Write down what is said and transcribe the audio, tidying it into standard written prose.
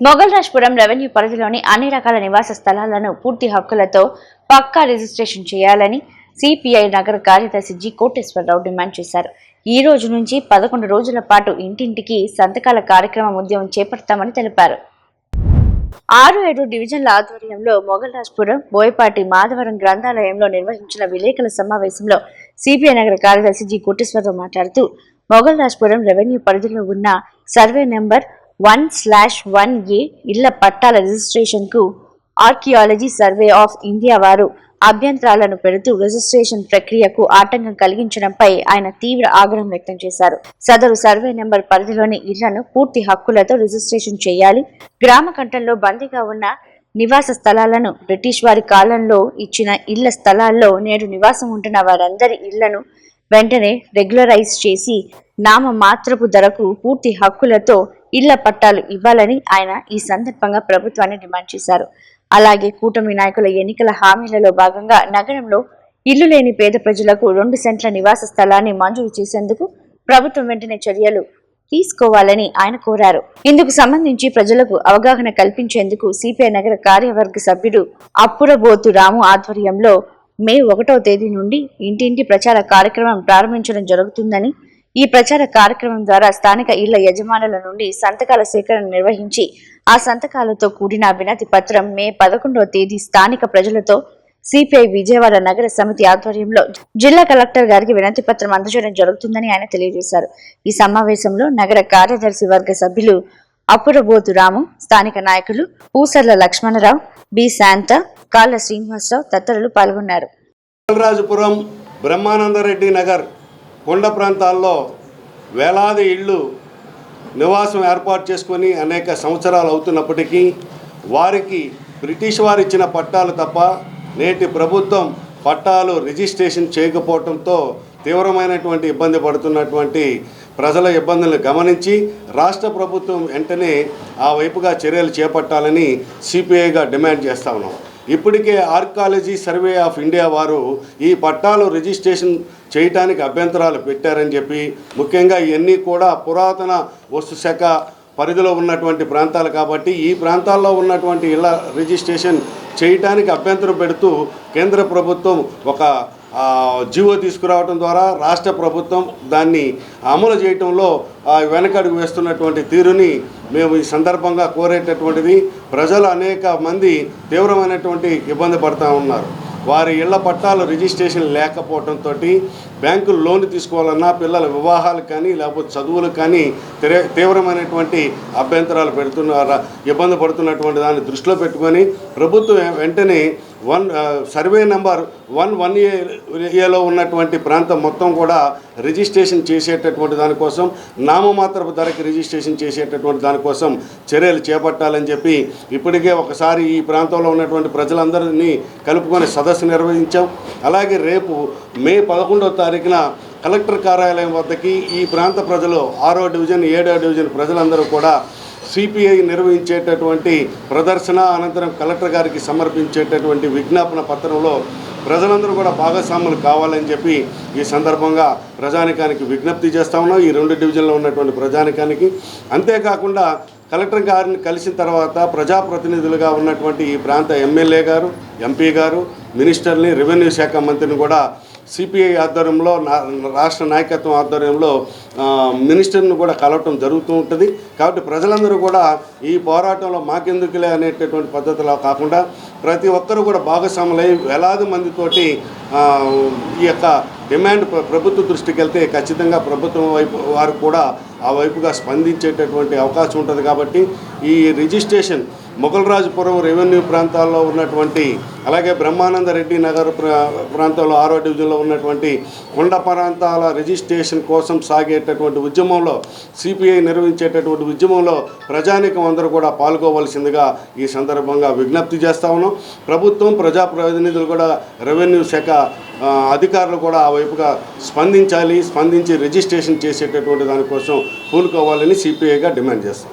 Moghalrajpuram revenue పరిధిలోని అన్ని రకాల నివాస స్థలాలను పూర్తి హక్కులతో పక్కా రిజిస్ట్రేషన్ చేయాలని సిపిఐ నగర కార్యదర్శి జి కోటేశ్వరరావు డిమాండ్ చేశారు. ఈ రోజు నుంచి 11 రోజుల పాటు ఇంటింటికి సంతకాల కార్యక్రమం ఉద్యమం చేపడతామని తెలిపారు. 6-7 డివిజన్ల ఆధ్వర్యంలో మొగల్రాజ్పురం, బోయపాటి, మాధవరం గ్రంథాలయంలో నిర్వహించిన విలేకరుల సమావేశంలో సిపిఐ నగర కార్యదర్శి జి కోటేశ్వరరావు మాట్లాడుతూ, మొగల్రాజ్పురం రెవెన్యూ పరిధిలో ఉన్న సర్వే నెంబర్ 1/1A ఇళ్ల పట్టాల రిజిస్ట్రేషన్ కు ఆర్కియాలజీ సర్వే ఆఫ్ ఇండియా వారు అభ్యంతరాలను పెడుతూ రిజిస్ట్రేషన్ ప్రక్రియకు ఆటంకం కలిగించడంపై ఆయన తీవ్ర ఆగ్రహం వ్యక్తం చేశారు. సదరు సర్వే నెంబర్ పరిధిలోని ఇళ్లను పూర్తి హక్కులతో రిజిస్ట్రేషన్ చేయాలి. గ్రామ కంఠంలో బందీగా ఉన్న నివాస స్థలాలను బ్రిటిష్ వారి కాలంలో ఇచ్చిన ఇళ్ల స్థలాల్లో నేడు నివాసం ఉంటున్న వారందరి ఇళ్లను వెంటనే రెగ్యులరైజ్ చేసి నామమాత్రపు ధరకు పూర్తి హక్కులతో ఇళ్ల పట్టాలు ఇవ్వాలని ఆయన ఈ సందర్భంగా ప్రభుత్వాన్ని డిమాండ్ చేశారు. అలాగే కూటమి నాయకుల ఎన్నికల హామీలలో భాగంగా నగరంలో ఇల్లు లేని పేద ప్రజలకు 2 సెంట్ల నివాస స్థలాన్ని మంజూరు చేసేందుకు ప్రభుత్వం వెంటనే చర్యలు తీసుకోవాలని ఆయన కోరారు. ఇందుకు సంబంధించి ప్రజలకు అవగాహన కల్పించేందుకు సిపిఐ నగర కార్యవర్గ సభ్యుడు అప్పురబోతు రాము ఆధ్వర్యంలో మే 1వ తేదీ నుండి ఇంటింటి ప్రచార కార్యక్రమం ప్రారంభించడం జరుగుతుందని, ఈ ప్రచార కార్యక్రమం ద్వారా స్థానిక ఇళ్ల యజమానుల నుండి సంతకాల సేకరణ నిర్వహించి ఆ సంతకాలతో కూడిన వినతి పత్రం మే 11వ తేదీ స్థానిక ప్రజలతో సిపిఐ విజయవాడ నగర సమితి ఆధ్వర్యంలో జిల్లా కలెక్టర్ గారికి వినతి పత్రం అందజేయడం జరుగుతుందని ఆయన తెలియజేశారు. ఈ సమావేశంలో నగర కార్యదర్శి వర్గ సభ్యులు అప్పురబోతు రాము, స్థానిక నాయకులు పూసర్ల లక్ష్మణరావు, బి శాంత, కాళ్ళ శ్రీనివాసరావు తదితరులు పాల్గొన్నారు. మొగల్రాజ్పురం, బ్రహ్మానందరెడ్డి నగర్ కొండ ప్రాంతాల్లో వేలాది ఇళ్ళు నివాసం ఏర్పాటు చేసుకొని అనేక సంవత్సరాలు అవుతున్నప్పటికీ వారికి బ్రిటిష్ వారు ఇచ్చిన పట్టాలు తప్ప నేటి ప్రభుత్వం పట్టాలు రిజిస్ట్రేషన్ చేయకపోవడంతో తీవ్రమైనటువంటి ఇబ్బంది పడుతున్నటువంటి ప్రజల ఇబ్బందులను గమనించి రాష్ట్ర ప్రభుత్వం వెంటనే ఆ వైపుగా చర్యలు చేపట్టాలని సిపిఐగా డిమాండ్ చేస్తా ఉన్నాం. ఇప్పటికే ఆర్కియాలజీ సర్వే ఆఫ్ ఇండియా వారు ఈ పట్టాలు రిజిస్ట్రేషన్ చేయటానికి అభ్యంతరాలు పెట్టారని చెప్పి, ముఖ్యంగా ఇవన్నీ కూడా పురాతన వస్తు శాఖ పరిధిలో ఉన్నటువంటి ప్రాంతాలు కాబట్టి ఈ ప్రాంతాల్లో ఉన్నటువంటి ఇళ్ల రిజిస్ట్రేషన్ చేయటానికి అభ్యంతరం పెడుతూ కేంద్ర ప్రభుత్వం ఒక జీవో తీసుకురావడం ద్వారా రాష్ట్ర ప్రభుత్వం దాన్ని అమలు చేయటంలో వెనకడుగు వేస్తున్నటువంటి తీరుని మేము ఈ సందర్భంగా కోరేటటువంటిది. ప్రజలు అనేక మంది తీవ్రమైనటువంటి ఇబ్బంది పడుతూ ఉన్నారు. వారి ఇళ్ల పట్టాలు రిజిస్ట్రేషన్ లేకపోవడంతో బ్యాంకులు లోన్ తీసుకోవాలన్నా పిల్లల వివాహాలకు కానీ లేకపోతే చదువులకు కానీ తీవ్రమైనటువంటి అభ్యంతరాలు ఇబ్బంది పడుతున్నటువంటి దాన్ని దృష్టిలో పెట్టుకొని ప్రభుత్వం వెంటనే సర్వే నెంబర్ 1/1Aలో ఉన్నటువంటి ప్రాంతం మొత్తం కూడా రిజిస్ట్రేషన్ చేసేటటువంటి దానికోసం నామమాత్రపు ధరకి రిజిస్ట్రేషన్ చేసేటటువంటి దానికోసం చర్యలు చేపట్టాలని చెప్పి ఇప్పటికే ఒకసారి ఈ ప్రాంతంలో ఉన్నటువంటి ప్రజలందరినీ కలుపుకొని సదస్సు నిర్వహించాం. అలాగే రేపు మే 11వ తారీఖున కలెక్టర్ కార్యాలయం వద్దకి ఈ ప్రాంత ప్రజలు 6వ డివిజన్ 7వ డివిజన్ ప్రజలందరూ కూడా సిపిఐ నిర్వహించేటటువంటి ప్రదర్శన అనంతరం కలెక్టర్ గారికి సమర్పించేటటువంటి విజ్ఞాపన పత్రంలో ప్రజలందరూ కూడా భాగస్వాములు కావాలని చెప్పి ఈ సందర్భంగా ప్రజానికానికి విజ్ఞప్తి చేస్తా ఉన్నాం. ఈ 2 డివిజన్లో ఉన్నటువంటి ప్రజానికానికి. అంతేకాకుండా కలెక్టర్ గారిని కలిసిన తర్వాత ప్రజాప్రతినిధులుగా ఉన్నటువంటి ఈ ప్రాంత ఎమ్మెల్యే గారు, ఎంపీ గారు, మినిస్టర్ని, రెవెన్యూ శాఖ మంత్రిని కూడా సిపిఐ ఆధ్వర్యంలో రాష్ట్ర నాయకత్వం ఆధ్వర్యంలో మినిస్టర్ను కూడా కలవటం జరుగుతూ ఉంటుంది. కాబట్టి ప్రజలందరూ కూడా ఈ పోరాటంలో మాకెందుకులే అనేటటువంటి పద్ధతిలో కాకుండా ప్రతి ఒక్కరూ కూడా భాగస్వాములై వేలాది మందితోటి ఈ యొక్క డిమాండ్ ప్రభుత్వ దృష్టికి వెళ్తే ఖచ్చితంగా ప్రభుత్వం వైపు వారు కూడా ఆ వైపుగా స్పందించేటటువంటి అవకాశం ఉంటుంది. కాబట్టి ఈ రిజిస్ట్రేషన్ మొగల్రాజ్పురం రెవెన్యూ ప్రాంతాల్లో ఉన్నటువంటి అలాగే బ్రహ్మానందరెడ్డి నగర్ ప్రాంతంలో 6వ డివిజన్లో ఉన్నటువంటి కొండ ప్రాంతాల రిజిస్ట్రేషన్ కోసం సాగేటటువంటి ఉద్యమంలో సిపిఐ నిర్వహించేటటువంటి ఉద్యమంలో ప్రజానీకం అందరూ కూడా పాల్గొవలసిందిగా ఈ సందర్భంగా విజ్ఞప్తి చేస్తా ఉన్నాం. ప్రభుత్వం, ప్రజాప్రతినిధులు కూడా, రెవెన్యూ శాఖ అధికారులు కూడా ఆ వైపుగా స్పందించి రిజిస్ట్రేషన్ చేసేటటువంటి దానికోసం పూనుకోవాలని సిపిఐగా డిమాండ్ చేస్తాం.